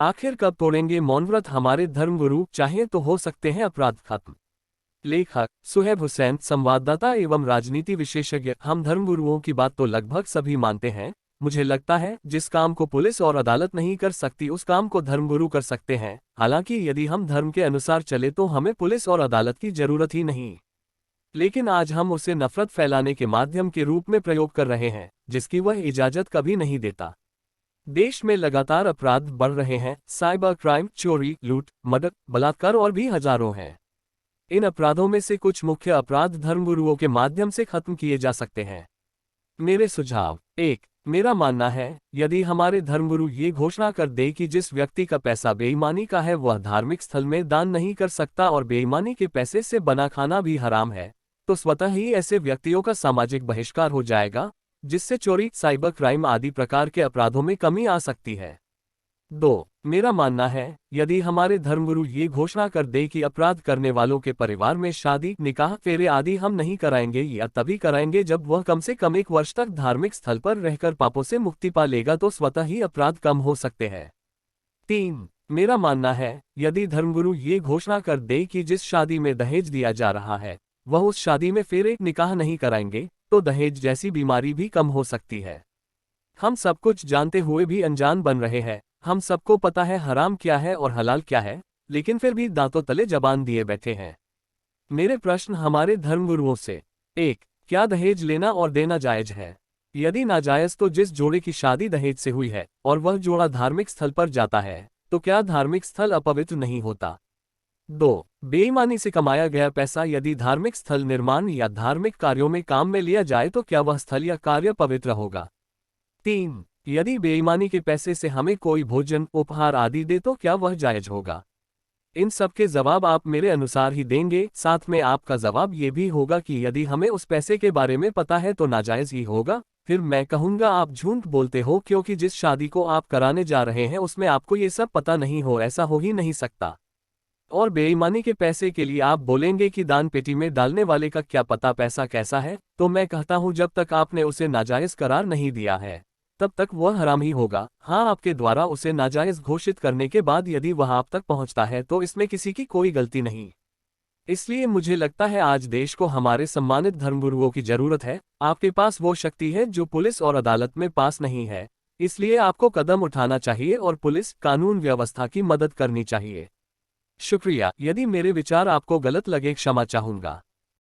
आखिर कब तोड़ेंगे मौन व्रत हमारे धर्मगुरु, चाहे तो हो सकते हैं अपराध खत्म। लेखक सुहेब हुसैन, संवाददाता एवं राजनीति विशेषज्ञ। हम धर्मगुरुओं की बात तो लगभग सभी मानते हैं। मुझे लगता है जिस काम को पुलिस और अदालत नहीं कर सकती उस काम को धर्मगुरु कर सकते हैं। हालांकि यदि हम धर्म के अनुसार चले तो हमें पुलिस और अदालत की जरूरत ही नहीं। लेकिन आज हम उसे नफरत फैलाने के माध्यम के रूप में प्रयोग कर रहे हैं, जिसकी वह इजाजत कभी नहीं देता। देश में लगातार अपराध बढ़ रहे हैं। साइबर क्राइम, चोरी, लूट, मर्डर, बलात्कार और भी हजारों हैं। इन अपराधों में से कुछ मुख्य अपराध धर्मगुरुओं के माध्यम से खत्म किए जा सकते हैं। मेरे सुझाव। 1। मेरा मानना है, यदि हमारे धर्मगुरु ये घोषणा कर दे कि जिस व्यक्ति का पैसा बेईमानी का है वह धार्मिक स्थल में दान नहीं कर सकता और बेईमानी के पैसे से बना खाना भी हराम है, तो स्वतः ही ऐसे व्यक्तियों का सामाजिक बहिष्कार हो जाएगा, जिससे चोरी, साइबर क्राइम आदि प्रकार के अपराधों में कमी आ सकती है। 2। मेरा मानना है, यदि हमारे धर्मगुरु ये घोषणा कर दे कि अपराध करने वालों के परिवार में शादी, निकाह, फेरे आदि हम नहीं कराएंगे या तभी कराएंगे जब वह कम से कम 1 वर्ष तक धार्मिक स्थल पर रहकर पापों से मुक्ति पा लेगा, तो स्वतः ही अपराध कम हो सकते हैं। 3। मेरा मानना है, यदि धर्मगुरु ये घोषणा कर दे कि जिस शादी में दहेज दिया जा रहा है वह उस शादी में फेरे, निकाह नहीं कराएंगे, तो दहेज जैसी बीमारी भी कम हो सकती है। हम सब कुछ जानते हुए भी अनजान बन रहे हैं। हम सबको पता है हराम क्या है और हलाल क्या है, लेकिन फिर भी दांतों तले जबान दिए बैठे हैं। मेरे प्रश्न हमारे धर्मगुरुओं से। 1। क्या दहेज लेना और देना जायज है? यदि नाजायज तो जिस जोड़े की शादी दहेज से हुई है और वह जोड़ा धार्मिक स्थल पर जाता है, तो क्या धार्मिक स्थल अपवित्र नहीं होता? 2। बेईमानी से कमाया गया पैसा यदि धार्मिक स्थल निर्माण या धार्मिक कार्यों में काम में लिया जाए तो क्या वह स्थल या कार्य पवित्र होगा? 3। यदि बेईमानी के पैसे से हमें कोई भोजन, उपहार आदि दे तो क्या वह जायज होगा? इन सब के जवाब आप मेरे अनुसार ही देंगे। साथ में आपका जवाब ये भी होगा कि यदि हमें उस पैसे के बारे में पता है तो नाजायज ही होगा। फिर मैं कहूँगा आप झूठ बोलते हो, क्योंकि जिस शादी को आप कराने जा रहे हैं उसमें आपको ये सब पता नहीं हो, ऐसा हो ही नहीं सकता। और बेईमानी के पैसे के लिए आप बोलेंगे कि दान पेटी में डालने वाले का क्या पता पैसा कैसा है, तो मैं कहता हूं जब तक आपने उसे नाजायज करार नहीं दिया है तब तक वह हराम ही होगा। हाँ, आपके द्वारा उसे नाजायज घोषित करने के बाद यदि वह आप तक पहुंचता है तो इसमें किसी की कोई गलती नहीं। इसलिए मुझे लगता है आज देश को हमारे सम्मानित धर्मगुरुओं की जरूरत है। आपके पास वो शक्ति है जो पुलिस और अदालत में पास नहीं है, इसलिए आपको कदम उठाना चाहिए और पुलिस, कानून व्यवस्था की मदद करनी चाहिए। शुक्रिया। यदि मेरे विचार आपको गलत लगे, क्षमा चाहूंगा।